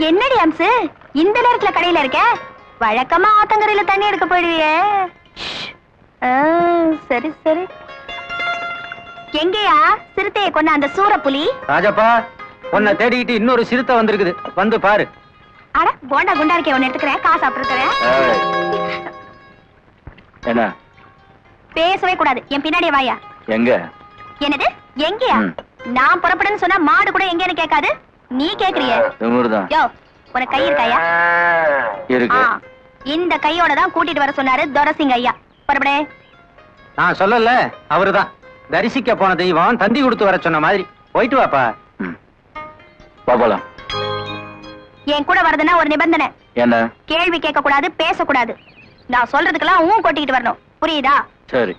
என்னடி அம்சு இந்த நேரத்துல கடையில இருக்க? வழக்கமா ஆத்தங்கரையில தண்ணி எடுக்க போயிடுவியே. சரி சரி. எங்கயா சிறுத்தையை கொண்ட அந்த சூரப்புலி? ராஜப்பா, உன்னை தேடிக்கிட்டு இன்னொரு சிறுத்தை வந்திருக்குது, வந்து பாரு. அட போண்டா குண்டா இருக்கே, ஒன்னு எடுத்துக்கிறேன், காசு சாப்பிட்டுக்கிறேன். என்ன பேசவே கூடாது, என் பின்னாடியே வாயா. எங்க? என்னது எங்கயா? நான் புறப்படுன்னு சொன்னா மாடு கூட எங்கன்னு கேட்காது, நீ கேக்குறிய? யோ, உனக்கு கை இருக்காயா? இருக்கு. இந்த கையோட தான் கூட்டிட்டு வர சொன்னாரு துரசிங்க ஐயா. புறப்படே. நான் சொல்லல, அவருதான் தரிசிக்க போன தெய்வம் தந்தி கொடுத்து வர சொன்ன மாதிரி. போயிட்டு வாப்பா. பாப்பலாம். என் கூட வரதுன்னா ஒரு நிபந்தனை. என்ன? கேள்வி கேட்க கூடாது, பேசக்கூடாது. நான் சொல்றதுக்கெல்லாம் ஊன் கொட்டிக்கிட்டு வரணும், புரியுதா? சரி.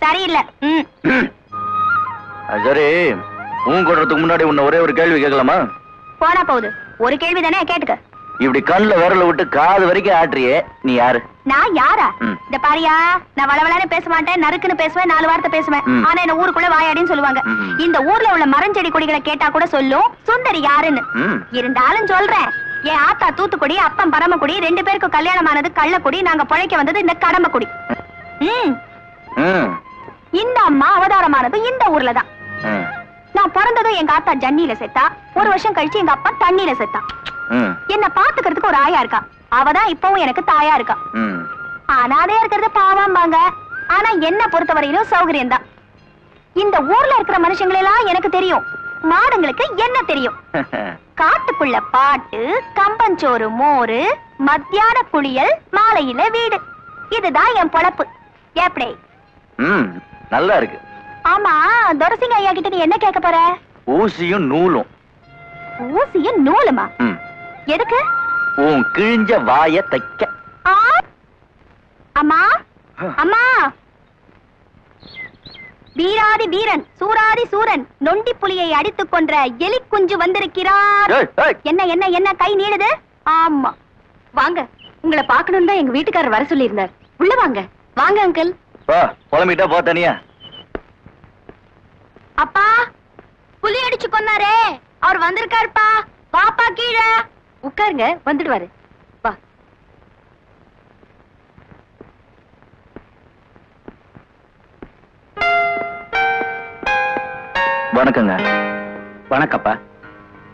சரியில்லை. சரி, ஊன் கொட்டுறதுக்கு முன்னாடி உன்னை ஒரே ஒரு கேள்வி கேட்கலாமா? போனா போகுது, ஒரு கேள்வி தானே, கேட்டுக்க. இப்படி கண்ணுல விரல விட்டு காது வரைக்கும் ஆட்டுறியே, நீ யாரு? நான் யாரா? இந்த பாரியா, நான் வளவளன்னு பேச மாட்டேன், நறுக்குன்னு பேசுவேன், 4 வார்த்தை பேசுவேன். ஆனா என்ன ஊருக்குள்ள வாயாடின்னு சொல்லுவாங்க. இந்த ஊர்ல உள்ள மரஞ்செடி கொடிகளை கேட்டா கூட சொல்லும் சுந்தரி யாருன்னு. இருந்தாலும் சொல்றேன், என் ஆத்தா தூத்துக்குடி, அப்பன் பரமக்குடி, 2 பேருக்கு கல்யாணம் ஆனது கள்ளக்குடி, நாங்க பிழைக்க வந்தது இந்த கடம்பக்குடி. இந்த அம்மா அவதாரமானது இந்த ஊர்லதான். நான் பிறந்ததும் எங்க ஆத்தா ஜன்னியில செத்தா, 1 வருஷம் கழிச்சு எங்க அப்பா தண்ணியில செத்தா. என்ன பாத்துக்கிறதுக்கு ஒரு ஆயா இருக்கா, அவதான் இப்பவும் எனக்கு தாயா இருக்கா. அனாதையா இருக்கிறது பாவம்பாங்க, ஆனா என்ன பொறுத்தவரையிலும் சௌகரியம் தான். இந்த ஊர்ல இருக்கிற மனுஷங்களெல்லாம் எனக்கு தெரியும், மாடுங்களுக்கு என்ன தெரியும்? காட்டுக்குள்ள பாட்டு, கம்பஞ்சோறு மோரு, மத்தியான குளியல், மாலையில வீடு, இதுதான் என் பொழப்பு. எப்படி? நல்லா இருக்கு. ஆமா, துரசிங்க ஐயா கிட்ட நீ என்ன கேட்க போற? ஊசியும் நூலும். ஊசியும் நூலுமா? எதுக்கு? உன் கிழிஞ்ச வாய தைக்க. அம்மா அம்மா, வீராதி வீரன், சூராதி சூரன், நொண்டி புலியை அடித்துக் கொன்ற எலி குஞ்சு வந்திருக்கிறார். என்ன என்ன என்ன கை நீடுது? ஆமா வாங்க, உங்களை பார்க்கணும் தான் எங்க வீட்டுக்காரர் வர சொல்லி இருந்தார். உள்ள வாங்க. வாங்க அங்கிள். புலம்பிட்டா போ தனியா. அப்பா, புலி அடிச்சு கொன்னாரே, அவர் வந்திருக்காருப்பா. வாப்பா கீழே உட்காருங்க, வந்துடுவாரு. வா. வணக்கங்க. வணக்கப்பா.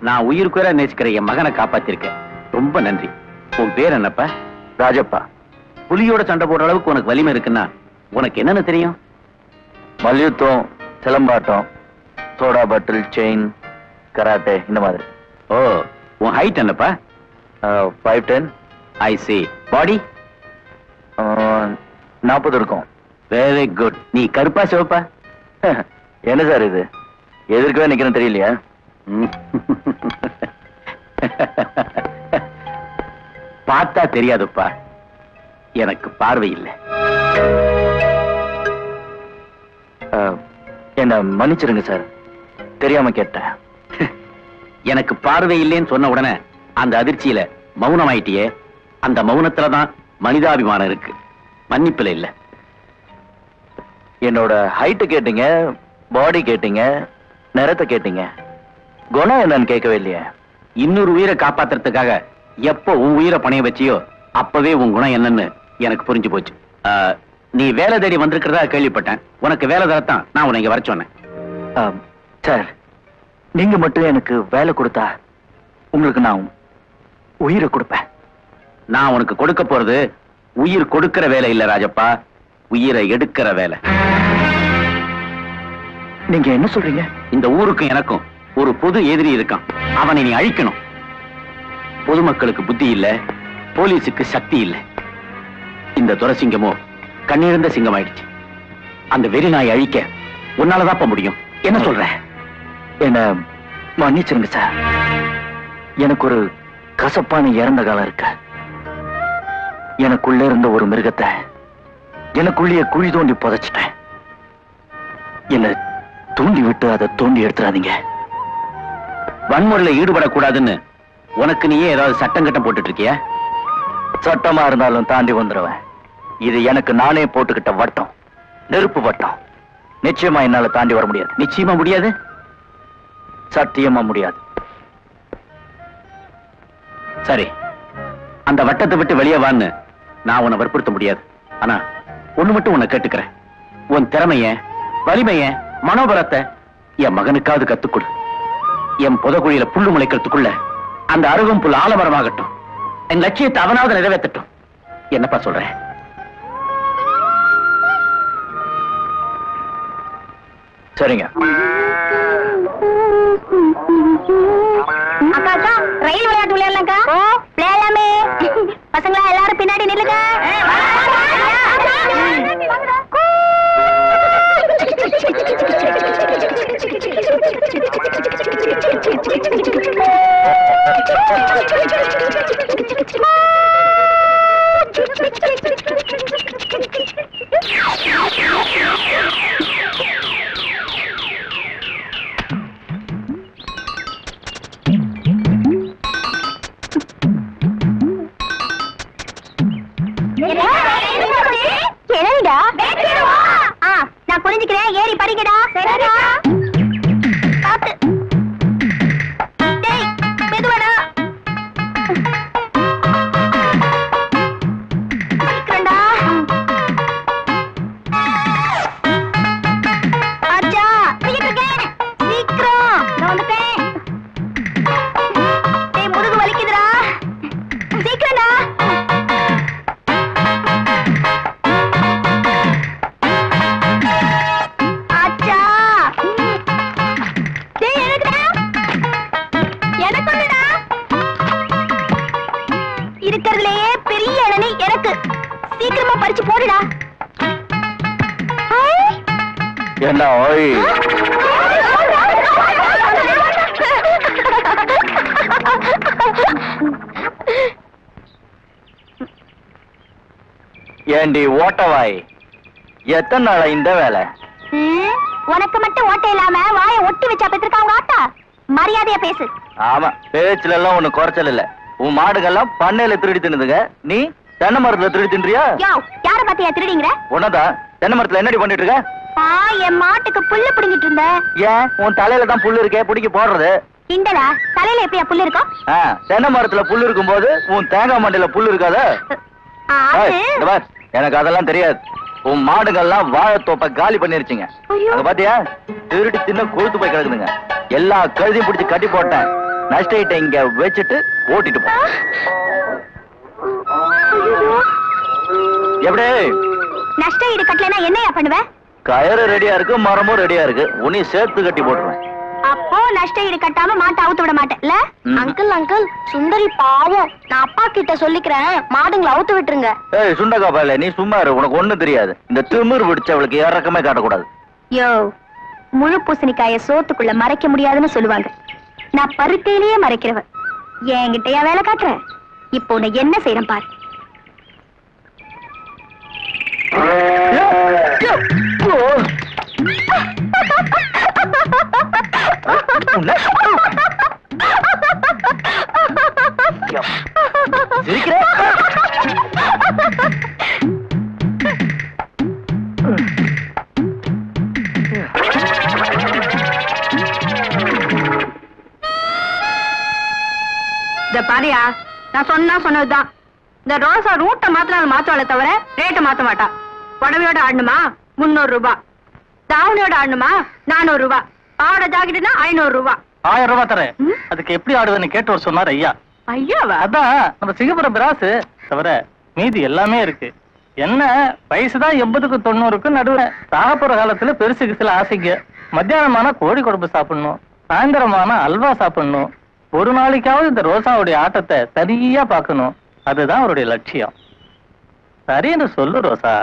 நான் உயிருக்குற நேசிக்கிற என் மகனை காப்பாத்திருக்கேன், ரொம்ப நன்றி. உன் பேர் என்னப்பா? ராஜப்பா. புலியோட சண்டை போடுற அளவுக்கு உனக்கு வலிமை இருக்குன்னா உனக்கு என்னன்னு தெரியும்? மல்யுத்தம், சிலம்பாட்டம், சோடா பாட்டில், செயின், கராட்டே, இந்த மாதிரி. ஓ, உன் ஹைட் என்னப்பா? 5'10". ஐ சி. பாடி? 40 இருக்கும். Very good. நீ கருப்பா சிவப்பா? என்ன சார் இது, எதிர்க்கவே நிக்கிறேன்னு தெரியலையா? பார்த்தா தெரியாதுப்பா, எனக்கு பார்வை இல்லை. என்ன மன்னிச்சிருங்க சார், தெரியாம கேட்டேன். எனக்கு பார்வை இல்லைன்னு சொன்ன உடனே அந்த அதிர்ச்சியில மௌனம் ஆயிட்டியே, அந்த மௌனத்துலதான் மனிதாபிமானம் இருக்கு, மன்னிப்புல இல்ல. என்னோட ஹைட்டு கேட்டீங்க, பாடி கேட்டீங்க, நிறத்தை கேட்டீங்க, குணம் என்னன்னு கேட்கவே இல்லையே. இன்னொரு உயிரை காப்பாத்துறதுக்காக எப்போ உன் உயிரை பணைய வச்சியோ அப்பவே உன் குணம் என்னன்னு எனக்கு புரிஞ்சு போச்சு. நீ வேலை தேடி வந்திருக்கிறதா கேள்விப்பட்டேன். உனக்கு வேலை தரத்தான் நான் உன்னை இங்க வர சொன்னேன். சார், நீங்க மட்டும் எனக்கு வேலை கொடுத்தா உங்களுக்கு நான் உயிரை கொடுப்பேன். நான் உனக்கு கொடுக்க போறது உயிர் கொடுக்கிற வேலை இல்ல ராஜப்பா, உயிரை எடுக்கிற வேலை. நீங்க என்ன சொல்றீங்க? இந்த ஊருக்கும் எனக்கும் ஒரு பொது எதிரி இருக்கான், அவனை நீ அழிக்கணும். பொதுமக்களுக்கு புத்தி இல்ல, போலீஸுக்கு சக்தி இல்ல. இந்த துரசிங்கமோ கண்ணிருந்த சிங்கம் ஆயிடுச்சு. அந்த வெறி நாயை அழிக்க உன்னாலதான் முடியும். என்ன சொல்ற? என்ன மன்னிச்சிருங்க சார், எனக்கு ஒரு கசப்பான இறந்த காலம் இருக்கு. எனக்குள்ள இருந்த ஒரு மிருகத்தை எனக்குள்ளேயே குழி தோண்டி புதைச்சிட்டேன். என்ன தூண்டி விட்டு அதை தோண்டி எடுத்துறாதீங்க. வன்முறையில ஈடுபடக்கூடாதுன்னு உனக்கு நீயே ஏதாவது சட்டம் கட்டம் போட்டுட்டு இருக்கிய? சட்டமா இருந்தாலும் தாண்டி வந்துடுவேன். இது எனக்கு நானே போட்டுக்கிட்ட வட்டம், நெருப்பு வட்டம். நிச்சயமா என்னால தாண்டி வர முடியாது. நிச்சயமா முடியாது, சத்தியமா முடியாது. சரி, அந்த வட்டத்தை விட்டு வெளியே வான்னு நான் உன்னை வற்புறுத்த முடியாது. ஆனா ஒண்ணு மட்டும் உன்னை கேட்டுக்கிறேன். உன் திறமைய, வலிமைய, மனோபலத்தை என் மகனுக்காவது கத்துக்கொடு. என் புதகுழியில புல்லு முளைக்கிறதுக்குள்ள அந்த அருகும் புல் ஆலமரமாகட்டும். என் லட்சியத்தை அவனாவது நிறைவேற்றட்டும். என்னப்பா சொல்றேன்? சரிங்க. அக்கா அக்கா, ரயில் விளையாட்டு விளையாடலாம்க்கா. விளையாடலாமே. பசங்களா எல்லாரும் பின்னாடி நில்லுங்க. நான் புரிஞ்சுக்கிறேன். ஏறி படிக்கடா. சரிடா. இருக்கிறதுலயே பெரிய இளநீ எனக்கு. சீக்கிரமா பறிச்சு போடுடா. என்ன ஓய்? ஏண்டி ஓட்டவாய், எத்தனை நாளா இந்த வேலை? உனக்கு மட்டும் ஓட்ட இல்லாம வாயை ஒட்டி வச்சா பெற்றிருக்காங்க ஆட்டா. மரியாதையா பேசு. ஆமா, பேச்சுல எல்லாம் ஒண்ணு குறைச்சல் இல்ல. உன் மாடுகள்லாம் பண்ணையில திருடி தின்னுதுங்க, நீ தென்னை மரத்துல திருடி தின்றியா? யார பாத்தியா திருடிங்கிற? உன்னதான். தென்னை மரத்துல என்னடி பண்ணிட்டு இருக்க? என் மாட்டுக்கு புல்லு பிடிங்கிட்டு இருந்த. ஏன், உன் தலையில தான் புல்லு இருக்கே, பிடிக்க போடுறது. இந்தடா, தலையில எப்படியா புல்லு இருக்கும்? தென்னை மரத்துல புல்லு இருக்கும் போது உன் தேங்காய் மண்டையில புல்லு இருக்காத? எனக்கு அதெல்லாம் தெரியாது. உன் மாடுகள்லாம் வாழைத்தோப்ப காலி பண்ணிருச்சுங்க. அங்க பாத்தியா, திருடி தின்ன கொழுத்து போய் கிடக்குதுங்க. எல்லா கழுதையும் பிடிச்சு கட்டி போட்டேன். நஷ்ட இங்க வச்சுட்டு ஓட்டிட்டு போ. எப்படி நஷ்ட ஈடு கட்டலனா என்னையா பண்ணுவ? கயிறு ரெடியா இருக்கு, மரமும் ரெடியா இருக்கு. உன்னை சேர்த்து கட்டி போட்டுருவேன். அப்போ நஷ்ட ஈடு கட்டாம மாட்டை அவுத்து விட மாட்டேன்ல? அங்கிள் சுந்தரி பாவம். நான் அப்பா கிட்ட சொல்லிக்கிறேன், மாடுங்களை அவுத்து விட்டுருங்க. ஏய் சுண்டக்கா பாயல, நீ சும்மா இரு. உனக்கு ஒண்ணும் தெரியாது. இந்த திமிர் பிடிச்சவளுக்கு இறக்கமே காட்டக்கூடாது. யோ, முழு பூசணிக்காய சோத்துக்குள்ள மறைக்க முடியாதுன்னு சொல்லுவாங்க. நான் பருக்கையிலேயே மறைக்கிறவன். என்கிட்டயா வேலை காட்டுற? இப்போ உன்னை என்ன செய்யறேன் பாரு. பாரியா, நான் சொன்னதுதான். இந்த ரோசா ரூட்டை மாத்தவாளை தவிர ரேட்டை மாத்த மாட்டா. புடவையோட ஆடணுமா 300 ரூபாய், தாவணியோட ஆடணுமா 400 ரூபாய், பாவாடை ஜாக்கெட்னா 500 ரூபாய். 1000 ரூபாய் தரேன். அதுக்கு எப்படி ஆடுதுன்னு கேட்டு சொன்னார் ஐயா. ஐயாவா? அதான் நம்ம சிங்கப்புரம் பிராசு தவிர மீதி எல்லாமே இருக்கு. என்ன வயசுதான் 80க்கு 90க்கு நடுவுல. சாகப்புற காலத்துல பெருசுக்கு சில ஆசைங்க. மத்தியானமான கோழி குழம்பு சாப்பிடணும், சாயந்தரமான அல்வா சாப்பிடணும். ஒரு நாளைக்காவது இந்த ரோசாவுடைய ஆட்டத்தை தனியா பார்க்கணும். அதுதான் அவருடைய லட்சியம். சரின்னு சொல்லு ரோசா.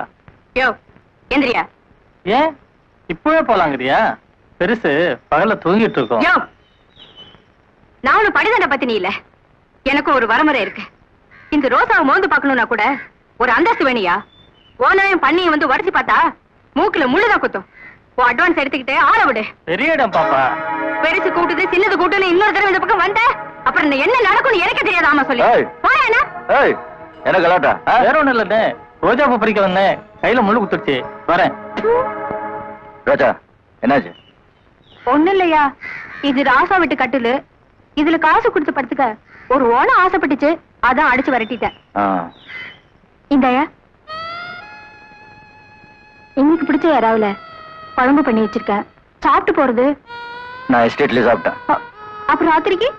யோ எந்திரியா. ஏன் இப்பவே போலாங்கிறியா? பெருசு பகல்ல தூங்கிட்டு இருக்கோம். யோ, நான் ஒண்ணு படிதண்ட பத்தினி இல்ல. எனக்கு ஒரு வரமுறை இருக்கு. இந்த ரோசாவை மோந்து பார்க்கணும்னா கூட ஒரு அந்தஸ்து வேணியா. ஓனவையும் பண்ணியும் வந்து உடச்சு பார்த்தா மூக்குல முள்ளுதான் குத்தும். அட்வான்ஸ் எடுத்துக்கிட்டு ஆள விடு. பெரிய இடம் பாப்பா. பெருசு கூட்டுது சின்னது கூட்டுன்னு இன்னொரு தடவை இந்த பக்கம் வந்த அப்புறம் என்ன நடக்கும்னு எனக்கு தெரியாது. ஆமா சொல்லி என்ன கலாட்டா? வேற ஒண்ணு இல்ல, ரோஜா பூ பறிக்க வந்தேன், கையில முள்ளு குத்துருச்சு. வரேன். ரோஜா என்னாச்சு? ஒண்ணு இல்லையா, இது ராசா விட்டு கட்டுலு. இதுல காசு கொடுத்து படுத்துக்க ஒரு ஓணம் ஆசைப்பட்டுச்சு, அதான் அடிச்சு வரட்டிட்டேன். இந்தாயா, இன்னைக்கு பிடிச்ச யாராவில குழம்பு பண்ணி வச்சிருக்கேன், சாப்பிட்டு போறது. நான் எஸ்டேட்ல சாப்பிட்டேன். அப்புறம் ராத்திரிக்கு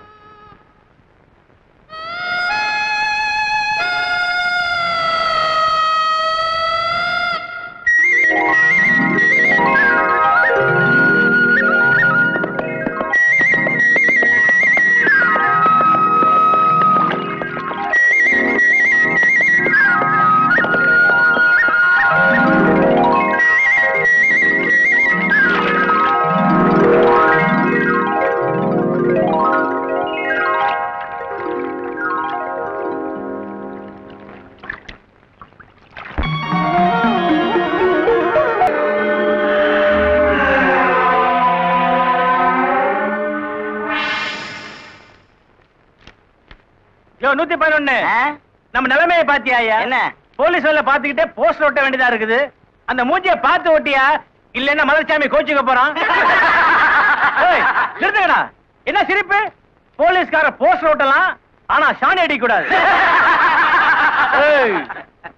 நம்ம நிலைமையை பாத்தியா? என்ன போலீஸ் வேலை பாத்துக்கிட்டே போஸ்ட் ஓட்ட வேண்டியதா இருக்குது. அந்த மூஞ்சிய பார்த்து ஓட்டியா, இல்லன்னா மலர்சாமி கோச்சுக்க போறான். நிறுத்துங்கடா. என்ன சிரிப்பு? போலீஸ்கார போஸ்ட் ஓட்டலாம், ஆனா ஷான் அடிக்க கூடாது.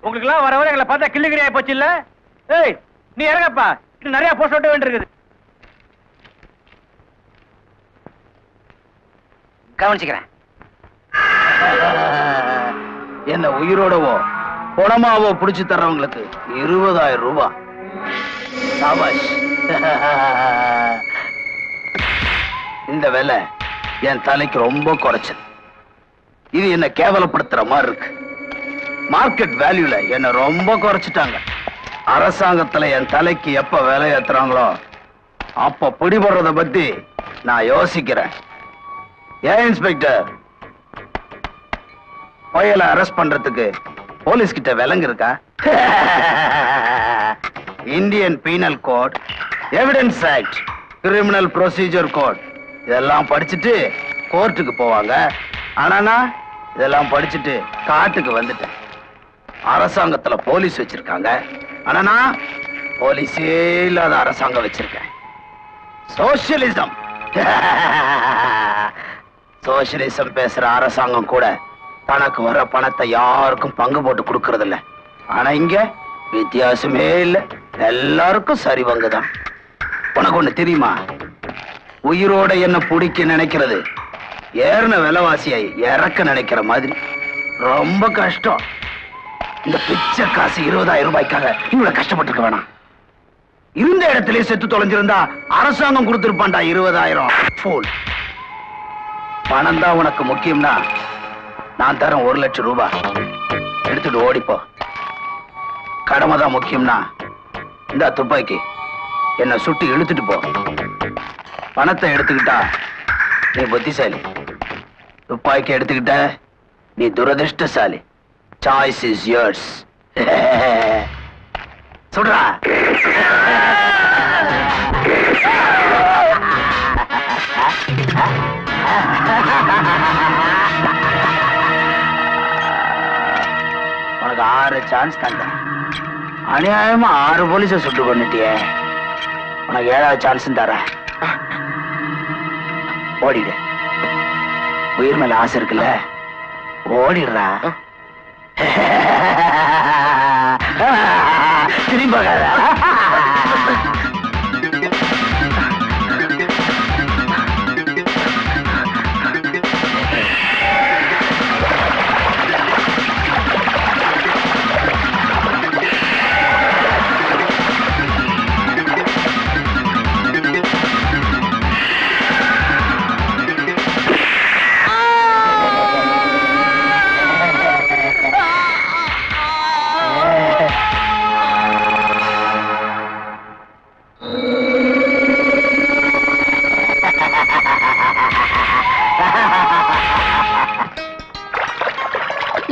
உங்களுக்கு எல்லாம் வர வர எங்களை பார்த்தா கிள்ளுகிரியா போச்சு இல்ல? ஏய், நீ இறங்கப்பா, இன்னும் நிறைய போஸ்ட் ஓட்ட வேண்டியிருக்குது. கவனிச்சுக்கிறேன். என்ன உயிரோடவோ பணமாவோ புடிச்சு தர்றவங்களுக்கு 20,000 ரூபாய். இந்த வேலை என் தலைக்கு ரொம்ப குறைச்சது. இது என்ன கேவலப்படுத்துற மாதிரி இருக்கு. மார்க்கெட் வேல்யூல என்ன ரொம்ப குறைச்சிட்டாங்க. அரசாங்கத்துல என் தலைக்கு எப்ப வேலை ஏத்துறாங்களோ அப்ப பிடிபடுறத பத்தி நான் யோசிக்கிறேன். ஏன் இன்ஸ்பெக்டர், புயல அரெஸ்ட் பண்றதுக்கு போலீஸ் கிட்ட விலங்கு இருக்கா? Indian penal code, evidence act, criminal procedure code இதெல்லாம் படிச்சுட்டு கோர்ட்டுக்கு போவாங்க. ஆனா இதெல்லாம் படிச்சுட்டு காட்டுக்கு வந்துட்டேன். அரசாங்கத்துல போலீஸ் வச்சிருக்காங்க, ஆனா போலீஸே இல்லாத அரசாங்கம் வச்சிருக்கேன். சோசியலிசம். சோசியலிசம் பேசுற அரசாங்கம் கூட தனக்கு வர பணத்தை யாருக்கும் பங்கு போட்டு கொடுக்கறது இல்ல. ஆனா இங்க வித்தியாசமே இல்ல, எல்லாருக்கும் சரி பங்குதான். உனக்கு ஒண்ணு தெரியுமா? உயிரோட என்ன பிடிக்க நினைக்கிறது ஏறின விலைவாசியை இறக்க நினைக்கிற மாதிரி ரொம்ப கஷ்டம். இந்த பிச்சை காசு 20,000 ரூபாய்க்காக இவ்வளவு கஷ்டப்பட்டு வேணாம். இருந்த இடத்திலே செத்து தொலைஞ்சிருந்தா அரசாங்கம் கொடுத்திருப்பான்டா 20,000. பணம் தான் உனக்கு முக்கியம்னா நான் தரேன் 1 லட்சம் ரூபாய், எடுத்துட்டு ஓடிப்போ. கடமை தான் முக்கியம்னா இந்த துப்பாக்கி என்ன சுட்டு இழுத்துட்டு போ. பணத்தை எடுத்துக்கிட்டா நீ புத்திசாலி, துப்பாக்கி எடுத்துக்கிட்ட நீ துரதிருஷ்டசாலி. Choice is yours. சொல்றா. உனக்கு 6 சான்ஸ் தந்தேன், அநியாயமா 6 போலீஸை சுட்டு பண்ணிட்டியே. உனக்கு 7வது சான்ஸ் தரேன். ஓடிடு. உயிர் மேல ஆசை இருக்குல்ல, ஓடிடுறா. திரும்ப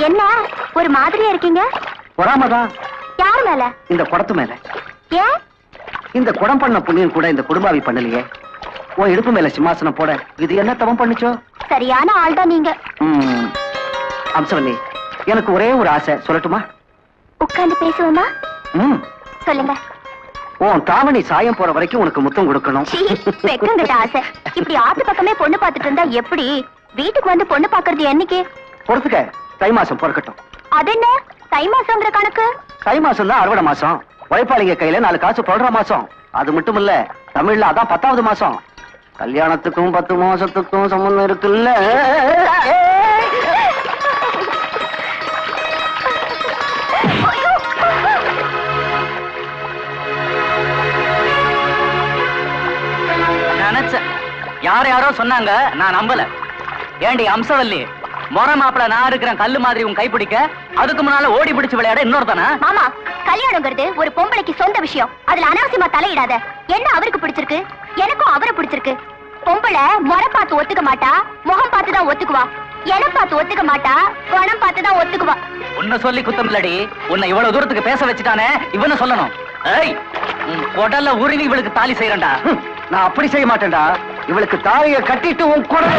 என்ன ஒரு மாதிரியா இருக்கீங்க? பொறாமதான். யார் மேல? இந்த குடத்து மேல. ஏன்? இந்த குடம் பண்ண புண்ணியம் கூட இந்த குடும்பாவி பண்ணலையே. உன் இடுப்பு மேல சிம்மாசனம் போட இது என்ன தவம் பண்ணுச்சோ? சரியான ஆள் தான் நீங்க. அம்சவல்லி, எனக்கு ஒரே ஒரு ஆசை, சொல்லட்டுமா? உட்கார்ந்து பேசுவோமா? சொல்லுங்க. உன் தாவணி சாயம் போற வரைக்கும் உனக்கு முத்தம் கொடுக்கணும். வெக்கங்கிட்ட ஆசை. இப்படி ஆத்து பக்கமே பொண்ணு பார்த்துட்டு இருந்தா எப்படி? வீட்டுக்கு வந்து பொண்ணு பாக்குறது என்னைக்கு? பொறுத்துக்க, தை மாசம் பொறுக்கட்டும். அது என்ன தை மாசம்ங்கிற கணக்கு? தை மாசம் தான் அறுவடை மாசம். உழைப்பாளிங்க கையில 4 காசு போடுற மாசம். அது மட்டும் இல்ல, தமிழ்ல அதான் 10வது மாசம். கல்யாணத்துக்கும் 10 மாசத்துக்கும் சம்பந்தம் இருக்குல்ல. நினைச்சேன், யாரோ சொன்னாங்க, நான் நம்பல. ஏண்டி அம்சவல்லி, மொர மாப்பிள நான் இருக்கிறேன் கல்லு மாதிரி உன் கைப்பிடிக்க, அதுக்கு முன்னால ஓடி பிடிச்சு விளையாட இன்னொருத்தானா? மாமா, கல்யாணங்கிறது ஒரு பொம்பளைக்கு சொந்த விஷயம். அதுல அனாவசியமா தலையிடாத. என்ன அவருக்கு பிடிச்சிருக்கு, எனக்கும் அவரை பிடிச்சிருக்கு. பொம்பளை முறை பார்த்து ஒத்துக்க மாட்டா, முகம் பார்த்து தான் ஒத்துக்குவா. என பார்த்து ஒத்துக்க மாட்டா, பணம் பார்த்து தான் ஒத்துக்குவா. உன்னை சொல்லி குத்தம் இல்லடி, உன்னை இவ்வளவு தூரத்துக்கு பேச வச்சுட்டானே, இவனை சொல்லணும். ஏய், உன் கொடல்ல உருவி இவளுக்கு தாலி செய்யறேன்டா. நான் அப்படி செய்ய மாட்டேன்டா. இவளுக்கு தாலியை கட்டிட்டு உன் குரலை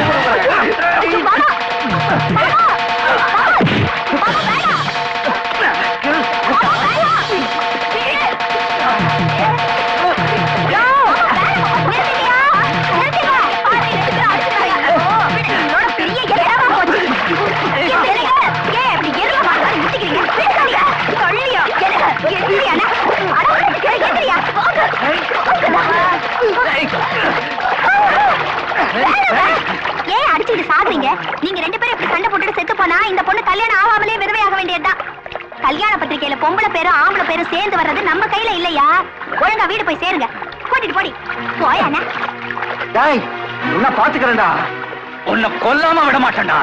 ஏன் அடிச்சுட்டு சாகுறீங்க? நீங்க 2 பேரும் இப்படி சண்டை போட்டுட்டு செத்து போனா இந்த பொண்ணு கல்யாணம் ஆகாமலே விதவையாக வேண்டியதுதான். கல்யாண பத்திரிகையில பொம்பளை பேரும் ஆம்பளை பேரும் சேர்ந்து வர்றது நம்ம கையில இல்லையா? ஒழுங்கா வீடு போய் சேருங்க. கூட்டிட்டு போடி போயானே. டேய், உன்னை பாத்துக்கிறேன்டா. உன்னை கொல்லாம விட மாட்டேன்டா.